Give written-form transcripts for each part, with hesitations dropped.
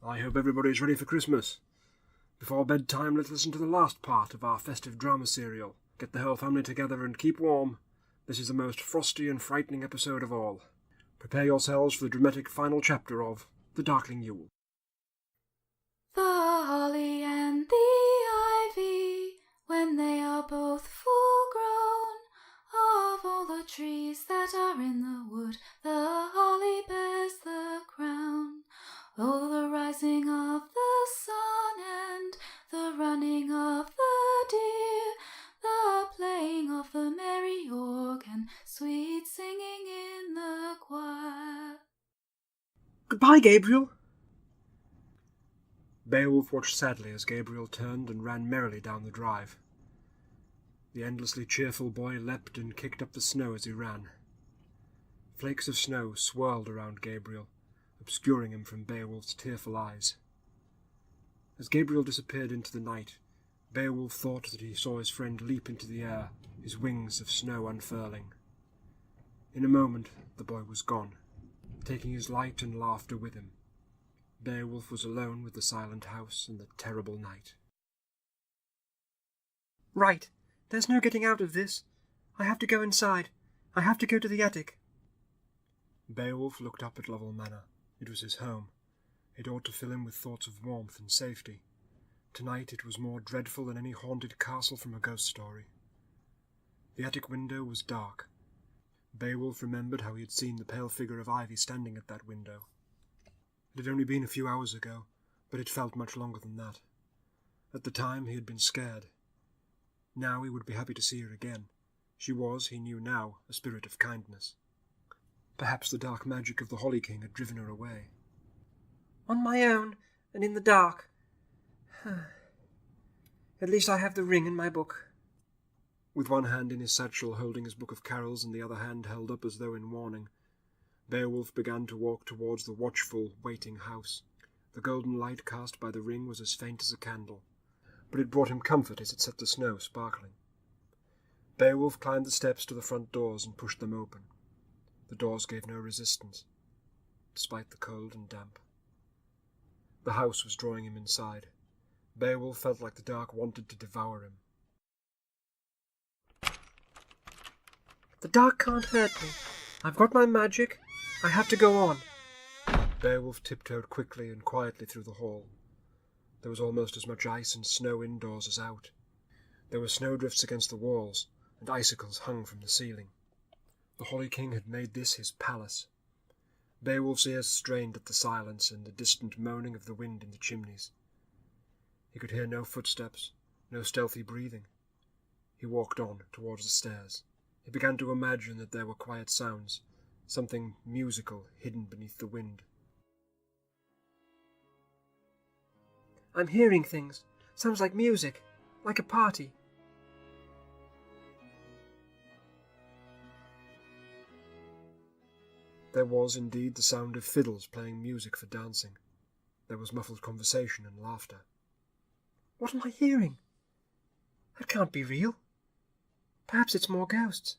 I hope everybody's ready for Christmas. Before bedtime, let's listen to the last part of our festive drama serial. Get the whole family together and keep warm. This is the most frosty and frightening episode of all. Prepare yourselves for the dramatic final chapter of The Darkling Yule. The holly and the ivy, when they are both full grown, of all the trees that are in the wood, the holly bears the crown. Oh, the rising of the sun and the running of the deer, the playing of the merry organ, sweet singing in the choir. Goodbye, Gabriel. Beowulf watched sadly as Gabriel turned and ran merrily down the drive. The endlessly cheerful boy leapt and kicked up the snow as he ran. Flakes of snow swirled around Gabriel, obscuring him from Beowulf's tearful eyes. As Gabriel disappeared into the night, Beowulf thought that he saw his friend leap into the air, his wings of snow unfurling. In a moment the boy was gone, taking his light and laughter with him. Beowulf was alone with the silent house and the terrible night. Right, there's no getting out of this. I have to go inside. I have to go to the attic. Beowulf looked up at Lovell Manor. It was his home. It ought to fill him with thoughts of warmth and safety. Tonight it was more dreadful than any haunted castle from a ghost story. The attic window was dark. Beowulf remembered how he had seen the pale figure of Ivy standing at that window. It had only been a few hours ago, but it felt much longer than that. At the time he had been scared. Now he would be happy to see her again. She was, he knew now, a spirit of kindness. Perhaps the dark magic of the Holly King had driven her away. On my own, and in the dark. At least I have the ring and my book. With one hand in his satchel holding his book of carols and the other hand held up as though in warning, Beowulf began to walk towards the watchful, waiting house. The golden light cast by the ring was as faint as a candle, but it brought him comfort as it set the snow sparkling. Beowulf climbed the steps to the front doors and pushed them open. The doors gave no resistance, despite the cold and damp. The house was drawing him inside. Beowulf felt like the dark wanted to devour him. The dark can't hurt me. I've got my magic. I have to go on. Beowulf tiptoed quickly and quietly through the hall. There was almost as much ice and snow indoors as out. There were snowdrifts against the walls, and icicles hung from the ceiling. The Holly King had made this his palace. Beowulf's ears strained at the silence and the distant moaning of the wind in the chimneys. He could hear no footsteps, no stealthy breathing. He walked on towards the stairs. He began to imagine that there were quiet sounds, something musical hidden beneath the wind. I'm hearing things. Sounds like music, like a party. There was indeed the sound of fiddles playing music for dancing. There was muffled conversation and laughter. What am I hearing? That can't be real. Perhaps it's more ghosts.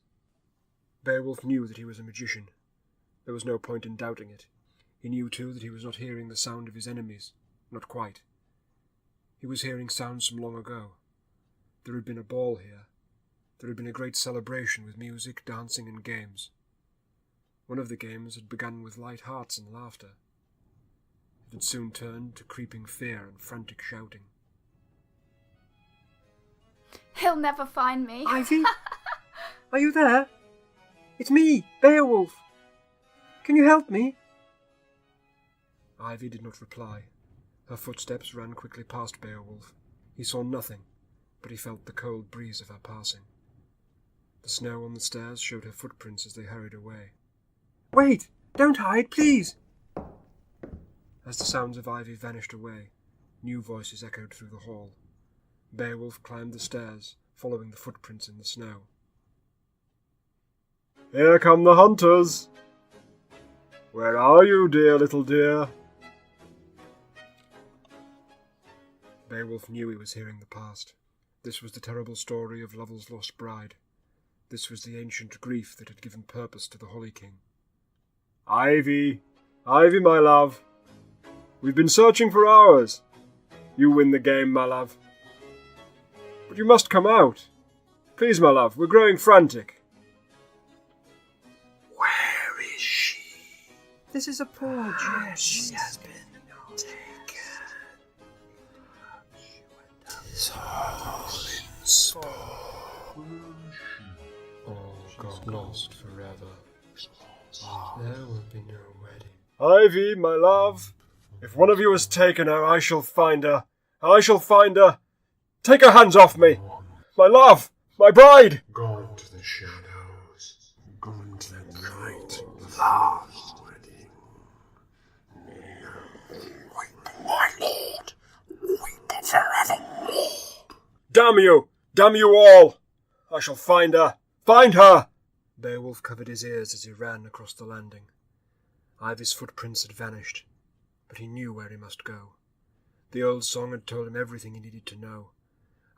Beowulf knew that he was a magician. There was no point in doubting it. He knew too that he was not hearing the sound of his enemies. Not quite. He was hearing sounds from long ago. There had been a ball here. There had been a great celebration with music, dancing, and games. One of the games had begun with light hearts and laughter. It had soon turned to creeping fear and frantic shouting. He'll never find me. Ivy? Are you there? It's me, Beowulf. Can you help me? Ivy did not reply. Her footsteps ran quickly past Beowulf. He saw nothing, but he felt the cold breeze of her passing. The snow on the stairs showed her footprints as they hurried away. Wait! Don't hide, please! As the sounds of Ivy vanished away, new voices echoed through the hall. Beowulf climbed the stairs, following the footprints in the snow. Here come the hunters! Where are you, dear little dear? Beowulf knew he was hearing the past. This was the terrible story of Lovell's lost bride. This was the ancient grief that had given purpose to the Holly King. Ivy! Ivy, my love! We've been searching for hours. You win the game, my love. But you must come out. Please, my love, we're growing frantic. Where is she? This is a poor job. She has been taken. It's all in sport. All got lost forever. There will be no wedding. Ivy, my love, if one of you has taken her, I shall find her. I shall find her. Take her hands off me. My love, my bride. Gone to the shadows. Gone to the night. Last wedding. Weep, my lord. Weep forevermore. Damn you! Damn you all! I shall find her. Find her! Beowulf covered his ears as he ran across the landing. Ivy's footprints had vanished, but he knew where he must go. The old song had told him everything he needed to know.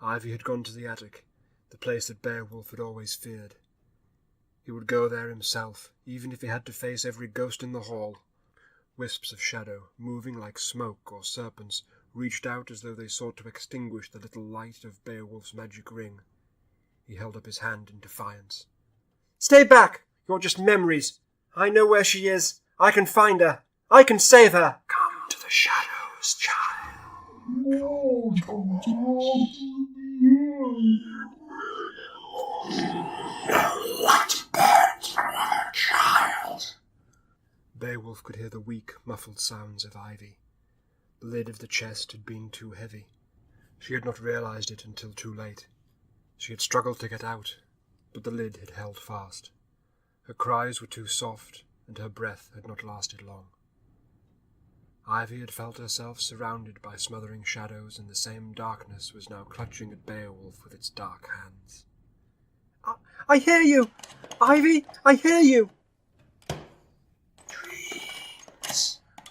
Ivy had gone to the attic, the place that Beowulf had always feared. He would go there himself, even if he had to face every ghost in the hall. Wisps of shadow, moving like smoke or serpents, reached out as though they sought to extinguish the little light of Beowulf's magic ring. He held up his hand in defiance. Stay back! You're just memories. I know where she is. I can find her. I can save her. Come to the shadows, child. No light burns forever, child. Beowulf could hear the weak, muffled sounds of Ivy. The lid of the chest had been too heavy. She had not realized it until too late. She had struggled to get out, but the lid had held fast. Her cries were too soft, and her breath had not lasted long. Ivy had felt herself surrounded by smothering shadows, and the same darkness was now clutching at Beowulf with its dark hands. I hear you! Ivy, I hear you!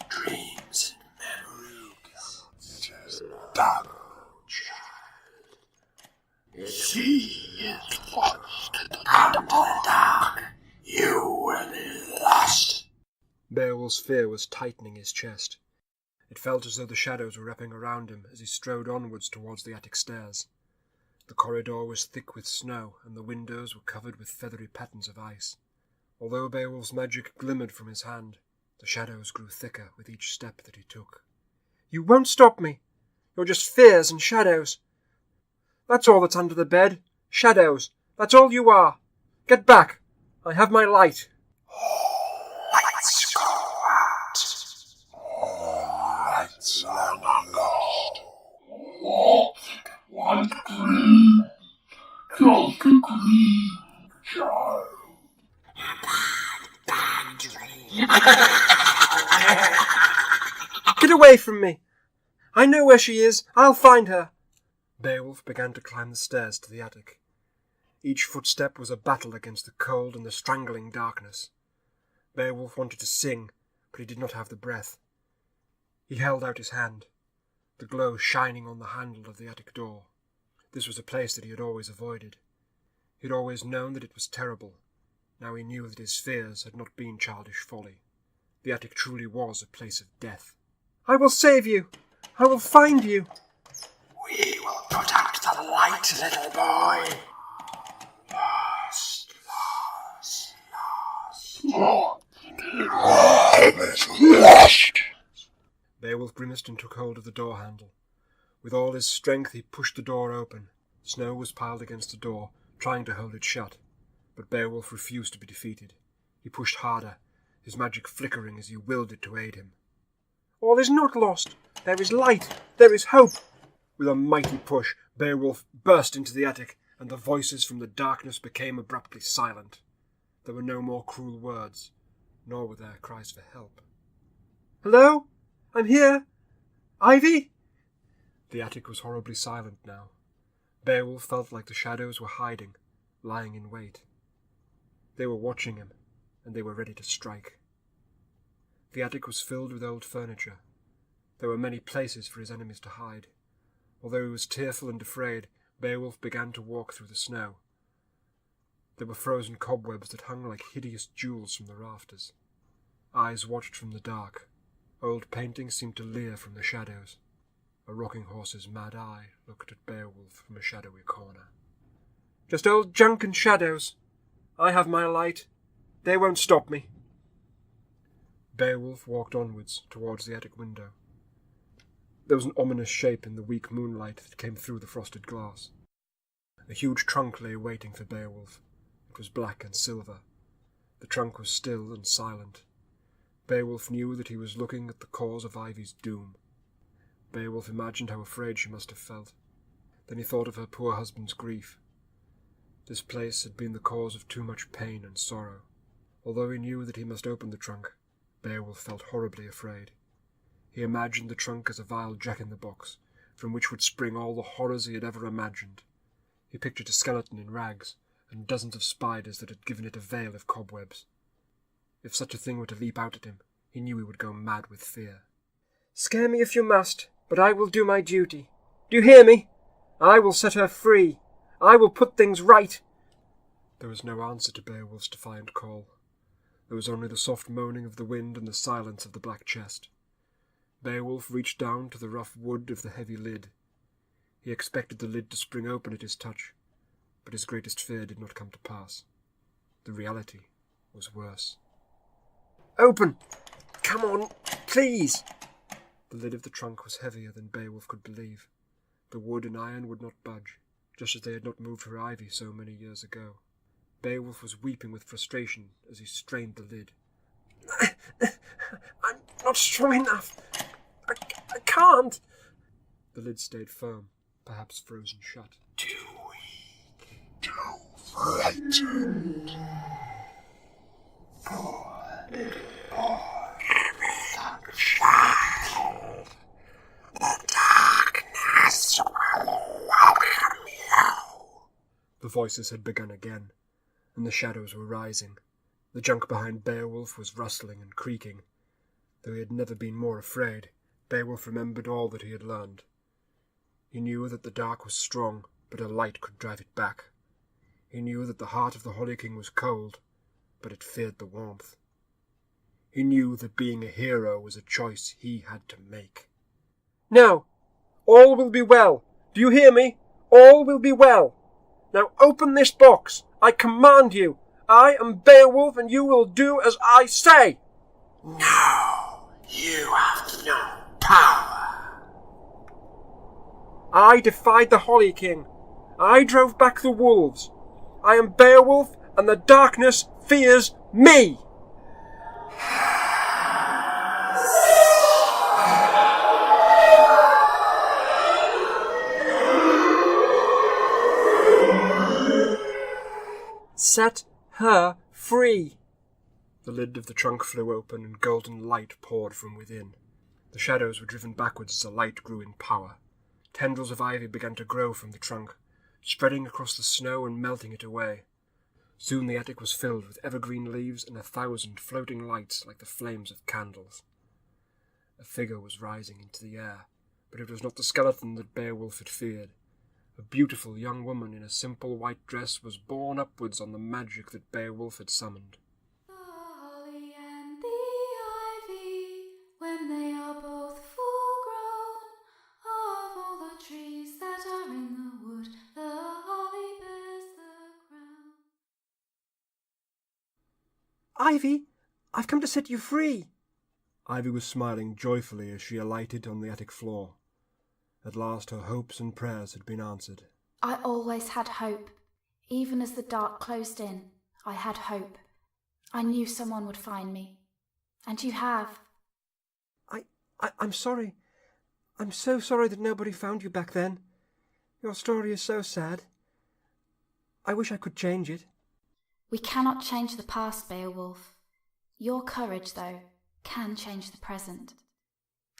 Dreams and memories. It is dark, child. She is lost in the dark. You will be lost. Beowulf's fear was tightening his chest. It felt as though the shadows were wrapping around him as he strode onwards towards the attic stairs. The corridor was thick with snow, and the windows were covered with feathery patterns of ice. Although Beowulf's magic glimmered from his hand, the shadows grew thicker with each step that he took. You won't stop me! You're just fears and shadows. That's all that's under the bed. Shadows. That's all you are. Get back! I have my light. Lights go out. All lights long lost. One green, just a green child. Get away from me! I know where she is. I'll find her. Beowulf began to climb the stairs to the attic. Each footstep was a battle against the cold and the strangling darkness. Beowulf wanted to sing, but he did not have the breath. He held out his hand, the glow shining on the handle of the attic door. This was a place that he had always avoided. He had always known that it was terrible. Now he knew that his fears had not been childish folly. The attic truly was a place of death. I will save you! I will find you! We will put out the light, little boy. Lost. Lost. Beowulf grimaced and took hold of the door handle. With all his strength he pushed the door open. Snow was piled against the door, trying to hold it shut. But Beowulf refused to be defeated. He pushed harder, his magic flickering as he willed it to aid him. All is not lost. There is light. There is hope. With a mighty push, Beowulf burst into the attic, and the voices from the darkness became abruptly silent. There were no more cruel words, nor were there cries for help. Hello? I'm here. Ivy? The attic was horribly silent now. Beowulf felt like the shadows were hiding, lying in wait. They were watching him, and they were ready to strike. The attic was filled with old furniture. There were many places for his enemies to hide. Although he was tearful and afraid, Beowulf began to walk through the snow. There were frozen cobwebs that hung like hideous jewels from the rafters. Eyes watched from the dark. Old paintings seemed to leer from the shadows. A rocking horse's mad eye looked at Beowulf from a shadowy corner. "Just old junk and shadows. I have my light. They won't stop me." Beowulf walked onwards towards the attic window. There was an ominous shape in the weak moonlight that came through the frosted glass. A huge trunk lay waiting for Beowulf. It was black and silver. The trunk was still and silent. Beowulf knew that he was looking at the cause of Ivy's doom. Beowulf imagined how afraid she must have felt. Then he thought of her poor husband's grief. This place had been the cause of too much pain and sorrow. Although he knew that he must open the trunk, Beowulf felt horribly afraid. He imagined the trunk as a vile jack-in-the-box, from which would spring all the horrors he had ever imagined. He pictured a skeleton in rags, and dozens of spiders that had given it a veil of cobwebs. If such a thing were to leap out at him, he knew he would go mad with fear. "Scare me if you must, but I will do my duty. Do you hear me? I will set her free. I will put things right." There was no answer to Beowulf's defiant call. There was only the soft moaning of the wind and the silence of the black chest. Beowulf reached down to the rough wood of the heavy lid. He expected the lid to spring open at his touch, but his greatest fear did not come to pass. The reality was worse. "Open! Come on, please!" The lid of the trunk was heavier than Beowulf could believe. The wood and iron would not budge, just as they had not moved for Ivy so many years ago. Beowulf was weeping with frustration as he strained the lid. "I'm not strong enough. I can't." The lid stayed firm, perhaps frozen shut. Too weak, too frightened. Poor little boy without child. The darkness will welcome you." The voices had begun again, and the shadows were rising. The junk behind Beowulf was rustling and creaking. Though he had never been more afraid, Beowulf remembered all that he had learned. He knew that the dark was strong, but a light could drive it back. He knew that the heart of the Holly King was cold, but it feared the warmth. He knew that being a hero was a choice he had to make. "Now, all will be well. Do you hear me? All will be well. Now open this box. I command you. I am Beowulf, and you will do as I say." No, you have no power. "I defied the Holly King. I drove back the wolves. I am Beowulf, and the darkness fears me." "Set her free." The lid of the trunk flew open and golden light poured from within. The shadows were driven backwards as the light grew in power. Tendrils of ivy began to grow from the trunk, spreading across the snow and melting it away. Soon the attic was filled with evergreen leaves and 1,000 floating lights like the flames of candles. A figure was rising into the air, but it was not the skeleton that Beowulf had feared. A beautiful young woman in a simple white dress was borne upwards on the magic that Beowulf had summoned. The holly and the ivy, when they are both full grown, of all the trees that are in the wood, the holly bears the crown. "Ivy, I've come to set you free." Ivy was smiling joyfully as she alighted on the attic floor. At last her hopes and prayers had been answered. I always had hope. Even as the dark closed in, I had hope. I knew someone would find me. And you have. I'm sorry. I'm so sorry that nobody found you back then. Your story is so sad. I wish I could change it. We cannot change the past, Beowulf. Your courage, though, can change the present.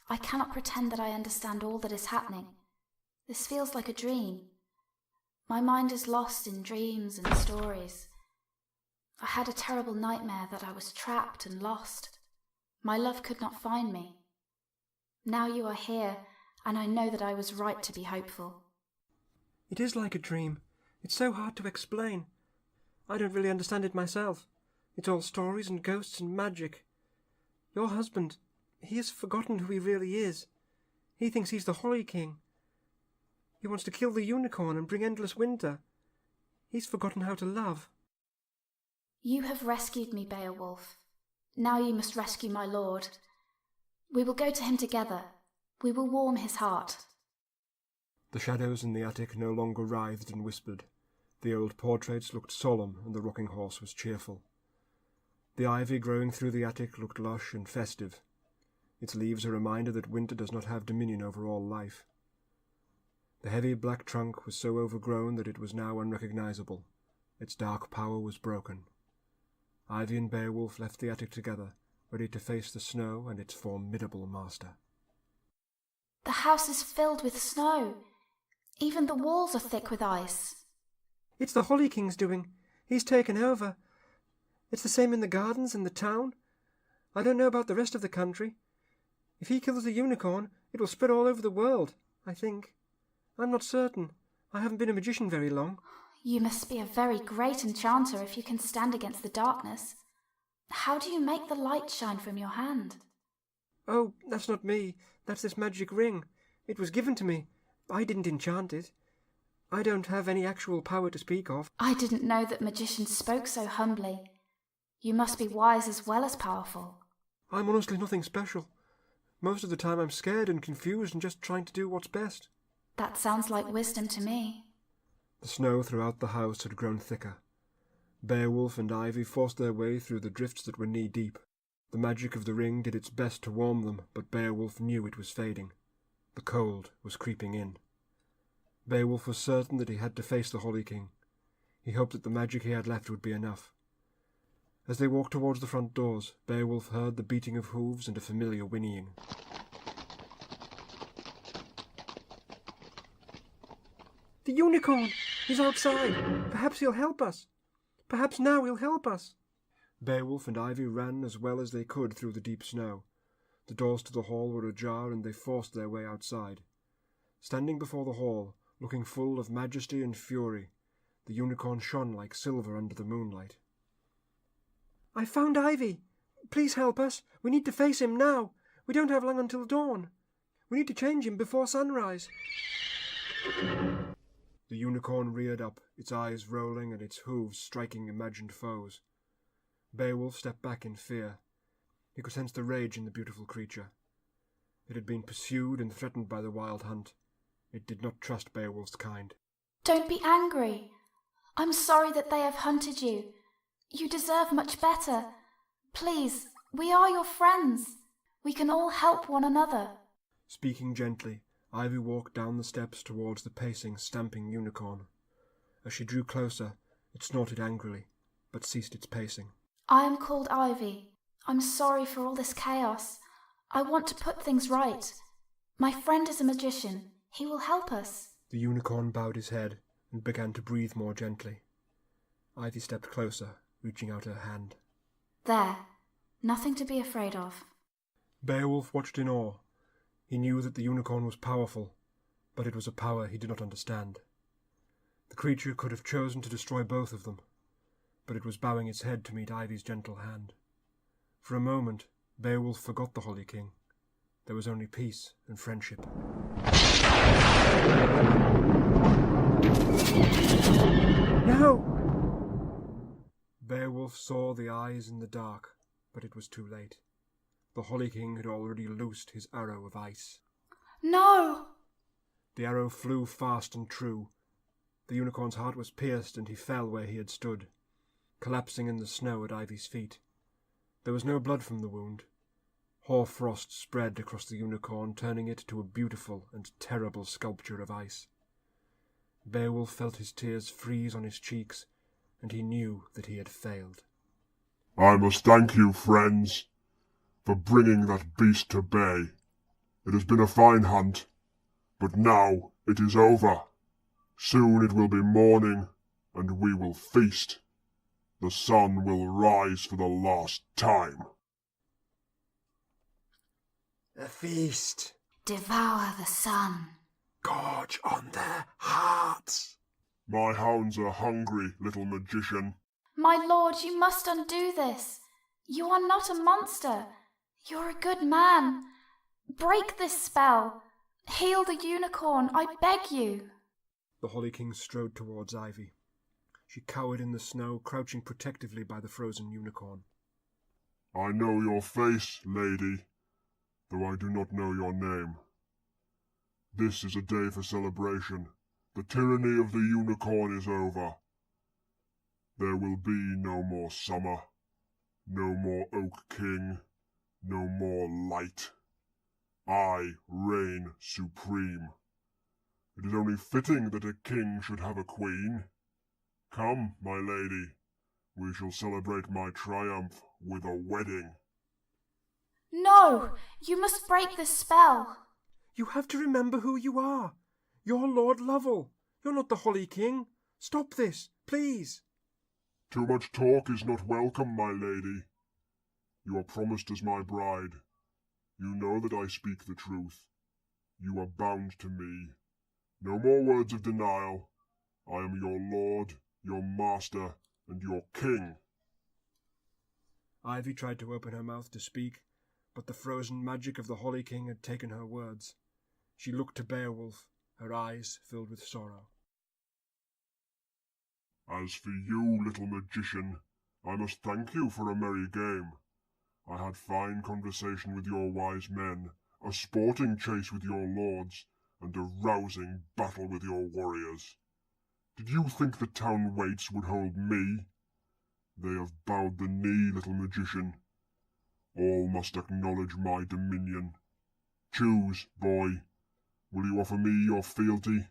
I cannot pretend that I understand all that is happening. This feels like a dream. My mind is lost in dreams and stories. I had a terrible nightmare that I was trapped and lost. My love could not find me. Now you are here, and I know that I was right to be hopeful. It is like a dream. It's so hard to explain. I don't really understand it myself. It's all stories and ghosts and magic. Your husband, He has forgotten who he really is. He thinks he's the Holly King. He wants to kill the unicorn and bring endless winter. He's forgotten how to love. You have rescued me, Beowulf. Now you must rescue my lord. We will go to him together. We will warm his heart. The shadows in the attic no longer writhed and whispered. The old portraits looked solemn, and the rocking horse was cheerful. The ivy growing through the attic looked lush and festive, its leaves a reminder that winter does not have dominion over all life. The heavy black trunk was so overgrown that it was now unrecognizable. Its dark power was broken. Ivy and Beowulf left the attic together, ready to face the snow and its formidable master. The house is filled with snow. Even the walls are thick with ice. It's the Holly King's doing. He's taken over. It's the same in the gardens and the town. I don't know about the rest of the country. If he kills the unicorn, it will spread all over the world, I think. I'm not certain. I haven't been a magician very long. You must be a very great enchanter if you can stand against the darkness. How do you make the light shine from your hand? Oh, that's not me. That's this magic ring. It was given to me. I didn't enchant it. I don't have any actual power to speak of. I didn't know that magicians spoke so humbly. You must be wise as well as powerful. I'm honestly nothing special. Most of the time I'm scared and confused and just trying to do what's best. That sounds like wisdom to me. The snow throughout the house had grown thicker. Beowulf and Ivy forced their way through the drifts that were knee-deep. The magic of the ring did its best to warm them, but Beowulf knew it was fading. The cold was creeping in. Beowulf was certain that he had to face the Holly King. He hoped that the magic he had left would be enough. As they walked towards the front doors, Beowulf heard the beating of hooves and a familiar whinnying. The unicorn! He's outside! Perhaps he'll help us! Perhaps now he'll help us! Beowulf and Ivy ran as well as they could through the deep snow. The doors to the hall were ajar, and they forced their way outside. Standing before the hall, looking full of majesty and fury, the unicorn shone like silver under the moonlight. I found Ivy! Please help us! We need to face him now! We don't have long until dawn! We need to change him before sunrise! The unicorn reared up, its eyes rolling and its hooves striking imagined foes. Beowulf stepped back in fear. He could sense the rage in the beautiful creature. It had been pursued and threatened by the wild hunt. It did not trust Beowulf's kind. Don't be angry. I'm sorry that they have hunted you. You deserve much better. Please, we are your friends. We can all help one another. Speaking gently, Ivy walked down the steps towards the pacing, stamping unicorn. As she drew closer, it snorted angrily, but ceased its pacing. I am called Ivy. I'm sorry for all this chaos. I want to put things right. My friend is a magician. He will help us. The unicorn bowed his head and began to breathe more gently. Ivy stepped closer, reaching out her hand. There. Nothing to be afraid of. Beowulf watched in awe. He knew that the unicorn was powerful, but it was a power he did not understand. The creature could have chosen to destroy both of them, but it was bowing its head to meet Ivy's gentle hand. For a moment, Beowulf forgot the Holly King. There was only peace and friendship. No! Beowulf saw the eyes in the dark, but it was too late. The Holly King had already loosed his arrow of ice. No! The arrow flew fast and true. The unicorn's heart was pierced, and he fell where he had stood, collapsing in the snow at Ivy's feet. There was no blood from the wound. Hoar frost spread across the unicorn, turning it to a beautiful and terrible sculpture of ice. Beowulf felt his tears freeze on his cheeks, and he knew that he had failed. I must thank you, friends, for bringing that beast to bay. It has been a fine hunt, but now it is over. Soon it will be morning, and we will feast. The sun will rise for the last time. A feast! Devour the sun. Gorge on their hearts. My hounds are hungry, little magician. My lord, you must undo this. You are not a monster. You're a good man. Break this spell. Heal the unicorn, I beg you. The Holly King strode towards Ivy. She cowered in the snow, crouching protectively by the frozen unicorn. I know your face, lady, though I do not know your name. This is a day for celebration. The tyranny of the unicorn is over. There will be no more summer, no more Oak King, no more light. I reign supreme. It is only fitting that a king should have a queen. Come, my lady, we shall celebrate my triumph with a wedding. No, you must break this spell. You have to remember who you are. You're Lord Lovell. You're not the Holly King. Stop this, please. Too much talk is not welcome, my lady. You are promised as my bride. You know that I speak the truth. You are bound to me. No more words of denial. I am your lord, your master, and your king. Ivy tried to open her mouth to speak, but the frozen magic of the Holly King had taken her words. She looked to Beowulf, her eyes filled with sorrow. As for you, little magician, I must thank you for a merry game. I had fine conversation with your wise men, a sporting chase with your lords, and a rousing battle with your warriors. Did you think the town waits would hold me? They have bowed the knee, little magician. All must acknowledge my dominion. Choose, boy. Will you offer me your fealty?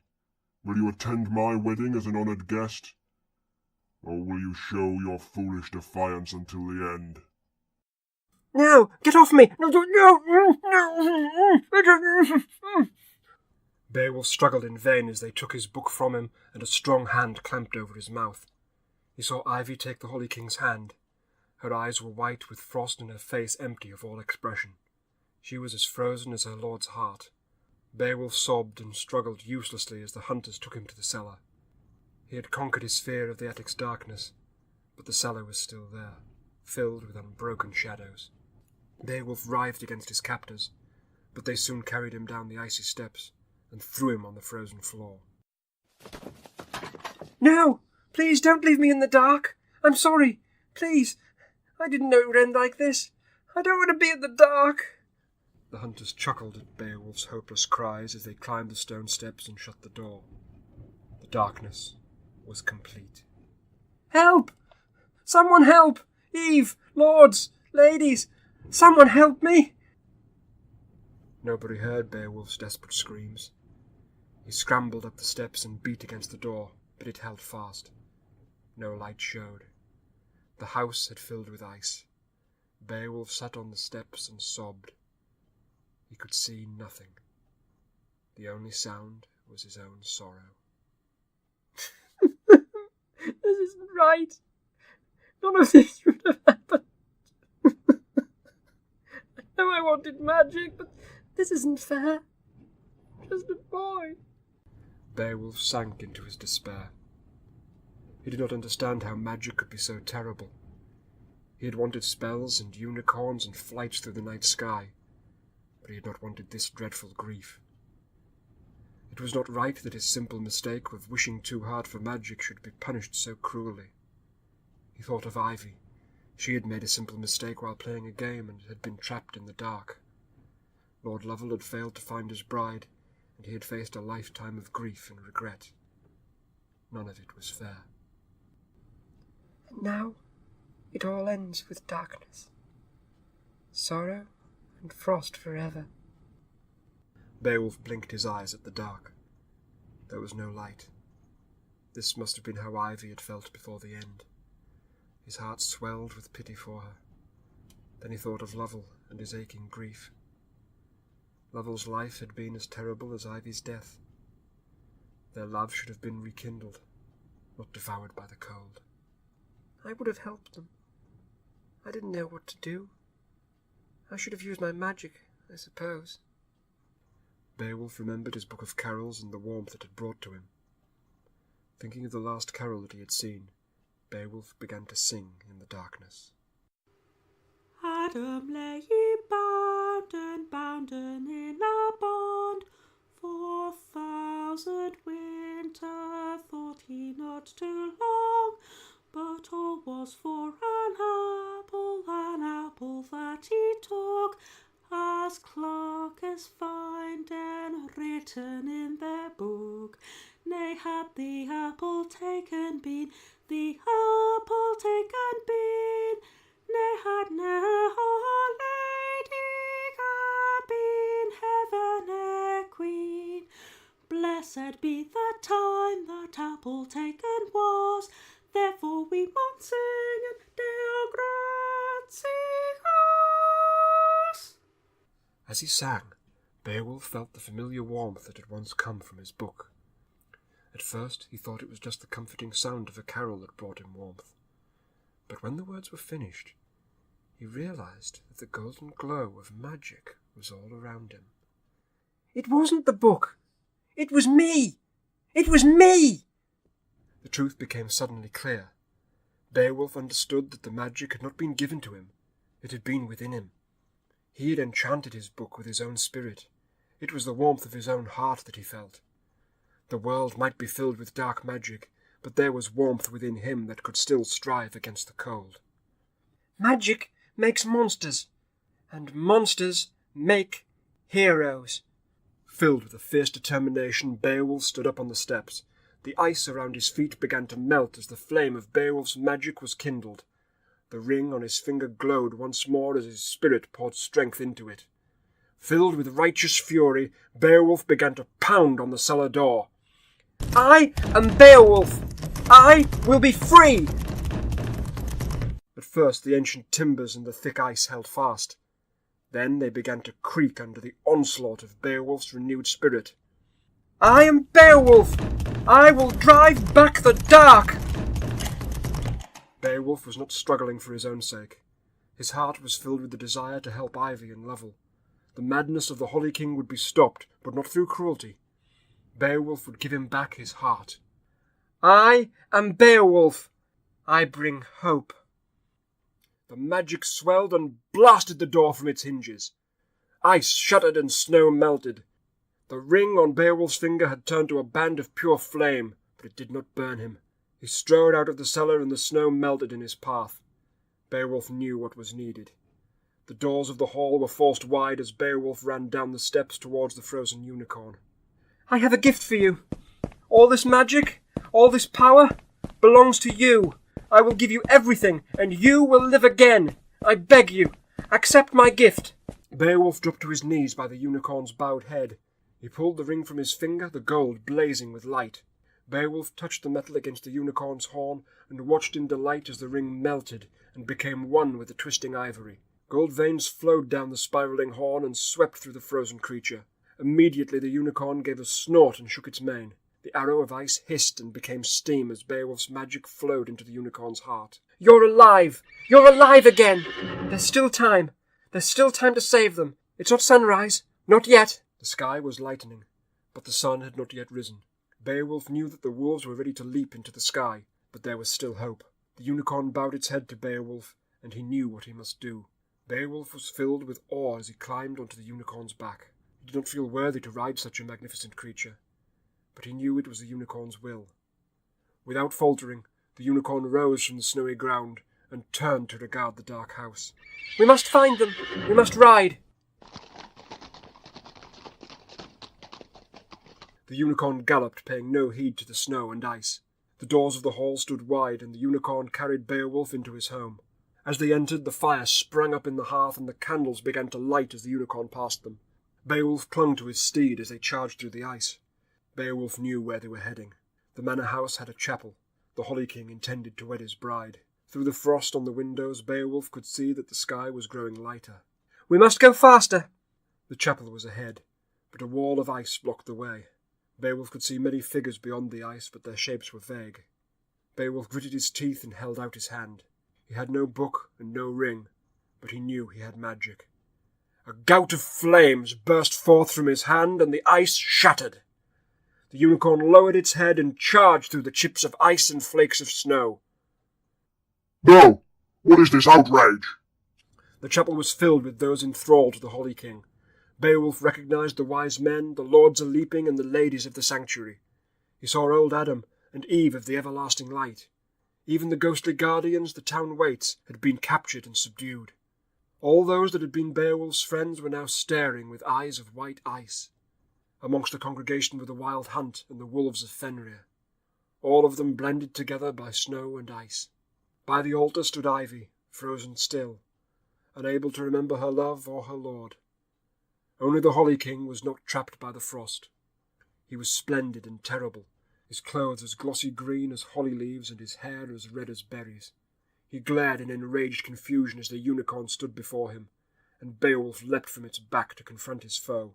Will you attend my wedding as an honoured guest? Or will you show your foolish defiance until the end? No! Get off me! No! Beowulf struggled in vain as they took his book from him, and a strong hand clamped over his mouth. He saw Ivy take the Holly King's hand. Her eyes were white with frost and her face empty of all expression. She was as frozen as her lord's heart. Beowulf sobbed and struggled uselessly as the hunters took him to the cellar. He had conquered his fear of the attic's darkness, but the cellar was still there, filled with unbroken shadows. Beowulf writhed against his captors, but they soon carried him down the icy steps and threw him on the frozen floor. No! Please don't leave me in the dark! I'm sorry! Please! I didn't know it would end like this! I don't want to be in the dark! The hunters chuckled at Beowulf's hopeless cries as they climbed the stone steps and shut the door. The darkness was complete. Help! Someone help! Eve! Lords! Ladies! Someone help me! Nobody heard Beowulf's desperate screams. He scrambled up the steps and beat against the door, but it held fast. No light showed. The house had filled with ice. Beowulf sat on the steps and sobbed. He could see nothing. The only sound was his own sorrow. This isn't right. None of this should have happened. I know I wanted magic, but this isn't fair. Just a boy. Beowulf sank into his despair. He did not understand how magic could be so terrible. He had wanted spells and unicorns and flights through the night sky, but he had not wanted this dreadful grief. It was not right that his simple mistake of wishing too hard for magic should be punished so cruelly. He thought of Ivy. She had made a simple mistake while playing a game and had been trapped in the dark. Lord Lovell had failed to find his bride, and he had faced a lifetime of grief and regret. None of it was fair. Now it all ends with darkness, sorrow and frost forever. Beowulf blinked his eyes at the dark. There was no light. This must have been how Ivy had felt before the end. His heart swelled with pity for her. Then he thought of Lovell and his aching grief. Lovell's life had been as terrible as Ivy's death. Their love should have been rekindled, not devoured by the cold. I would have helped them. I didn't know what to do. I should have used my magic, I suppose. Beowulf remembered his book of carols and the warmth it had brought to him. Thinking of the last carol that he had seen, Beowulf began to sing in the darkness. Adam lay by often bounden in a bond. 4,000 winter thought he not too long, but all was for an apple that he took, as clerk as find and written in their book. Nay, had the apple taken been, the apple taken been, nay, had no lady been heaven a queen. Blessed be the time that apple taken was, therefore we maun sing and Deo gratias. As he sang, Beowulf felt the familiar warmth that had once come from his book. At first he thought it was just the comforting sound of a carol that brought him warmth. But when the words were finished, he realized that the golden glow of magic was all around him. It wasn't the book. It was me. It was me. The truth became suddenly clear. Beowulf understood that the magic had not been given to him. It had been within him. He had enchanted his book with his own spirit. It was the warmth of his own heart that he felt. The world might be filled with dark magic, but there was warmth within him that could still strive against the cold. Magic makes monsters, and monsters make heroes. Filled with a fierce determination, Beowulf stood up on the steps. The ice around his feet began to melt as the flame of Beowulf's magic was kindled. The ring on his finger glowed once more as his spirit poured strength into it. Filled with righteous fury, Beowulf began to pound on the cellar door. I am Beowulf. I will be free. At first the ancient timbers and the thick ice held fast. Then they began to creak under the onslaught of Beowulf's renewed spirit. I am Beowulf. I will drive back the dark. Beowulf was not struggling for his own sake. His heart was filled with the desire to help Ivy and Lovel. The madness of the Holly King would be stopped, but not through cruelty. Beowulf would give him back his heart. I am Beowulf. I bring hope. The magic swelled and blasted the door from its hinges. Ice shuddered and snow melted. The ring on Beowulf's finger had turned to a band of pure flame, but it did not burn him. He strode out of the cellar and the snow melted in his path. Beowulf knew what was needed. The doors of the hall were forced wide as Beowulf ran down the steps towards the frozen unicorn. I have a gift for you. All this magic, all this power, belongs to you. I will give you everything, and you will live again. I beg you, accept my gift. Beowulf dropped to his knees by the unicorn's bowed head. He pulled the ring from his finger, the gold blazing with light. Beowulf touched the metal against the unicorn's horn and watched in delight as the ring melted and became one with the twisting ivory. Gold veins flowed down the spiralling horn and swept through the frozen creature. Immediately the unicorn gave a snort and shook its mane. The arrow of ice hissed and became steam as Beowulf's magic flowed into the unicorn's heart. You're alive! You're alive again! There's still time. There's still time to save them. It's not sunrise. Not yet. The sky was lightening, but the sun had not yet risen. Beowulf knew that the wolves were ready to leap into the sky, but there was still hope. The unicorn bowed its head to Beowulf, and he knew what he must do. Beowulf was filled with awe as he climbed onto the unicorn's back. He did not feel worthy to ride such a magnificent creature, but he knew it was the unicorn's will. Without faltering, the unicorn rose from the snowy ground and turned to regard the dark house. We must find them. We must ride. The unicorn galloped, paying no heed to the snow and ice. The doors of the hall stood wide, and the unicorn carried Beowulf into his home. As they entered, the fire sprang up in the hearth, and the candles began to light as the unicorn passed them. Beowulf clung to his steed as they charged through the ice. Beowulf knew where they were heading. The manor house had a chapel. The Holly King intended to wed his bride. Through the frost on the windows, Beowulf could see that the sky was growing lighter. We must go faster. The chapel was ahead, but a wall of ice blocked the way. Beowulf could see many figures beyond the ice, but their shapes were vague. Beowulf gritted his teeth and held out his hand. He had no book and no ring, but he knew he had magic. A gout of flames burst forth from his hand, and the ice shattered. The unicorn lowered its head and charged through the chips of ice and flakes of snow. No! What is this outrage? The chapel was filled with those enthralled to the Holly King. Beowulf recognised the wise men, the lords a-leaping, and the ladies of the sanctuary. He saw old Adam and Eve of the everlasting light. Even the ghostly guardians, the town waits, had been captured and subdued. All those that had been Beowulf's friends were now staring with eyes of white ice. Amongst the congregation were the wild hunt and the wolves of Fenrir, all of them blended together by snow and ice. By the altar stood Ivy, frozen still, unable to remember her love or her lord. Only the Holly King was not trapped by the frost. He was splendid and terrible, his clothes as glossy green as holly leaves and his hair as red as berries. He glared in enraged confusion as the unicorn stood before him, and Beowulf leapt from its back to confront his foe.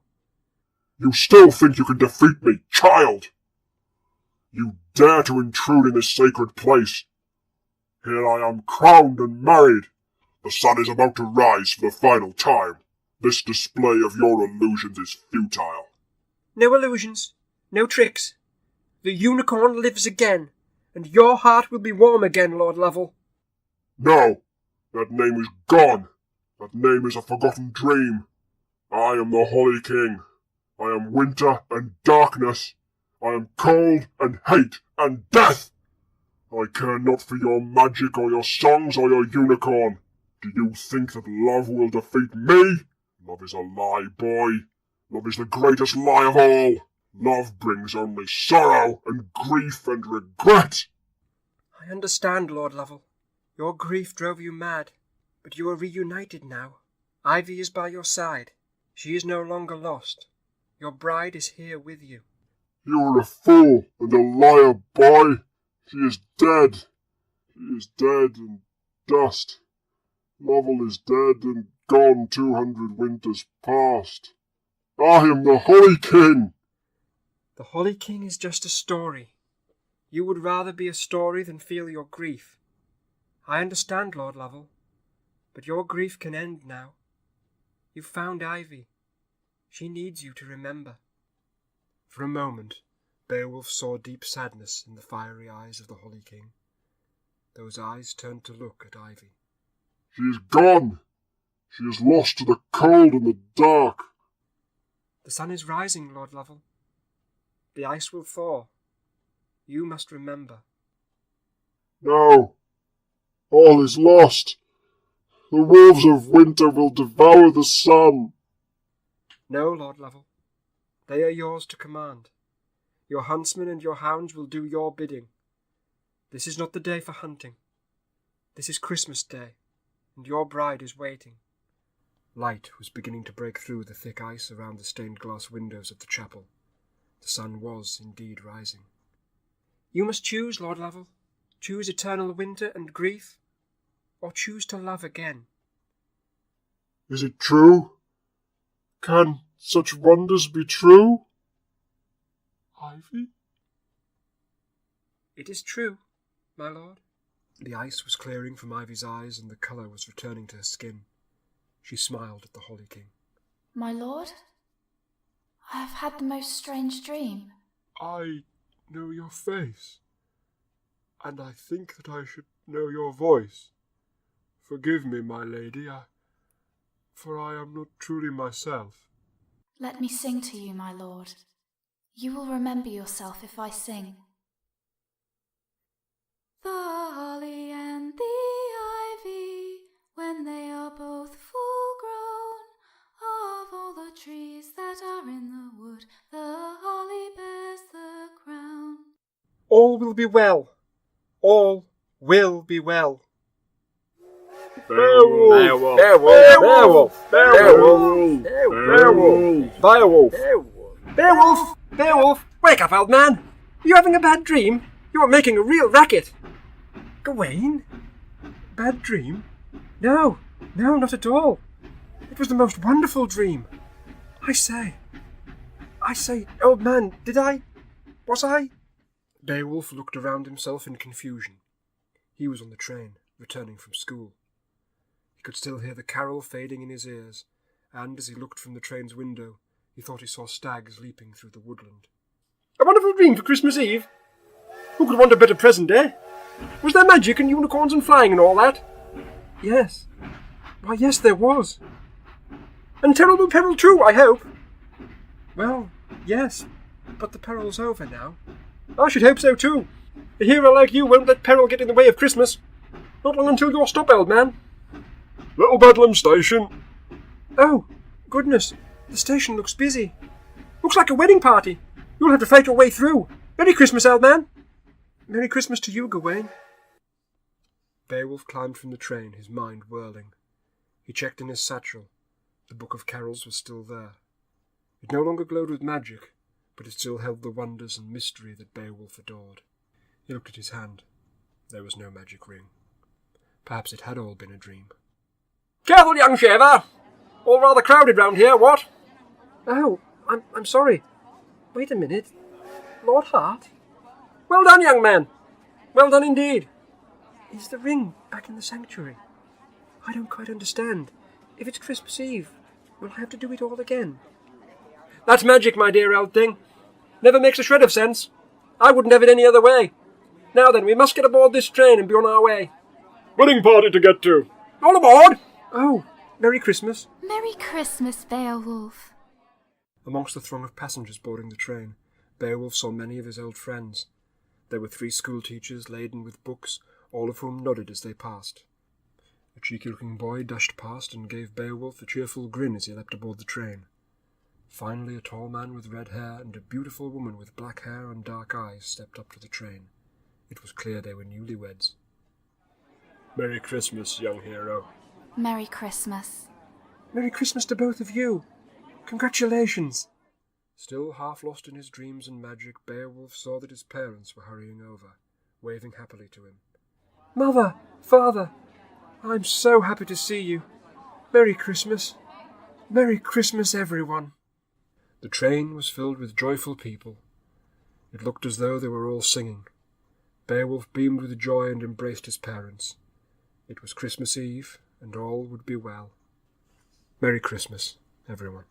You still think you can defeat me, child? You dare to intrude in this sacred place? Here I am crowned and married. The sun is about to rise for the final time. This display of your illusions is futile. No illusions, no tricks. The unicorn lives again, and your heart will be warm again, Lord Lovell. No, that name is gone. That name is a forgotten dream. I am the Holly King. I am winter and darkness. I am cold and hate and death. I care not for your magic or your songs or your unicorn. Do you think that love will defeat me? Love is a lie, boy. Love is the greatest lie of all. Love brings only sorrow and grief and regret. I understand, Lord Lovell. Your grief drove you mad, but you are reunited now. Ivy is by your side. She is no longer lost. Your bride is here with you. You are a fool and a liar, boy. She is dead. She is dead and dust. Lovell is dead and gone 200 winters past. I am the Holly King. The Holly King is just a story. You would rather be a story than feel your grief. I understand, Lord Lovell, but your grief can end now. You've found Ivy. She needs you to remember. For a moment, Beowulf saw deep sadness in the fiery eyes of the Holly King. Those eyes turned to look at Ivy. She is gone. She is lost to the cold and the dark. The sun is rising, Lord Lovell. The ice will thaw. You must remember. No. All is lost. The wolves of winter will devour the sun. No, Lord Lovell. They are yours to command. Your huntsmen and your hounds will do your bidding. This is not the day for hunting. This is Christmas Day, and your bride is waiting. Light was beginning to break through the thick ice around the stained glass windows of the chapel. The sun was indeed rising. You must choose, Lord Lovell. Choose eternal winter and grief, or choose to love again. Is it true? Can such wonders be true? Ivy? It is true, my lord. The ice was clearing from Ivy's eyes and the colour was returning to her skin. She smiled at the Holly King. My lord, I have had the most strange dream. I know your face, and I think that I should know your voice. Forgive me, my lady, for I am not truly myself. Let me sing to you, my lord. You will remember yourself if I sing. The holly and the ivy, when they are both full grown, of all the trees that are in the wood, the holly bears the crown. All will be well. All will be well. Beowulf! Beowulf! Beowulf! Beowulf! Beowulf! Beowulf! Beowulf! Wake up, old man! Are you having a bad dream? You are making a real racket. Gawain? Bad dream? No, not at all. It was the most wonderful dream. I say, old man, was I? Beowulf looked around himself in confusion. He was on the train, returning from school. He could still hear the carol fading in his ears, and as he looked from the train's window, he thought he saw stags leaping through the woodland. A wonderful dream for Christmas Eve? Who could want a better present, eh? Was there magic and unicorns and flying and all that? Yes. Why, yes, there was. And terrible peril too, I hope. Well, yes, but the peril's over now. I should hope so too. A hero like you won't let peril get in the way of Christmas. Not long until you're stop, old man. Little Bedlam Station. Oh, goodness, the station looks busy. Looks like a wedding party. You'll have to fight your way through. Merry Christmas, old man. Merry Christmas to you, Gawain. Beowulf climbed from the train, his mind whirling. He checked in his satchel. The Book of Carols was still there. It no longer glowed with magic, but it still held the wonders and mystery that Beowulf adored. He looked at his hand. There was no magic ring. Perhaps it had all been a dream. Careful, young shaver! All rather crowded round here, what? Oh, I'm sorry. Wait a minute. Lord Hart? Well done, young man. Well done indeed. Is the ring back in the sanctuary? I don't quite understand. If it's Christmas Eve, will I have to do it all again? That's magic, my dear old thing. Never makes a shred of sense. I wouldn't have it any other way. Now then, we must get aboard this train and be on our way. Wedding party to get to. All aboard! Oh, Merry Christmas. Merry Christmas, Beowulf. Amongst the throng of passengers boarding the train, Beowulf saw many of his old friends. There were 3 school teachers laden with books, all of whom nodded as they passed. A cheeky-looking boy dashed past and gave Beowulf a cheerful grin as he leapt aboard the train. Finally, a tall man with red hair and a beautiful woman with black hair and dark eyes stepped up to the train. It was clear they were newlyweds. Merry Christmas, young hero. Merry Christmas. Merry Christmas to both of you. Congratulations. Still half lost in his dreams and magic, Beowulf saw that his parents were hurrying over, waving happily to him. Mother, Father, I'm so happy to see you. Merry Christmas. Merry Christmas, everyone. The train was filled with joyful people. It looked as though they were all singing. Beowulf beamed with joy and embraced his parents. It was Christmas Eve, and all would be well. Merry Christmas, everyone.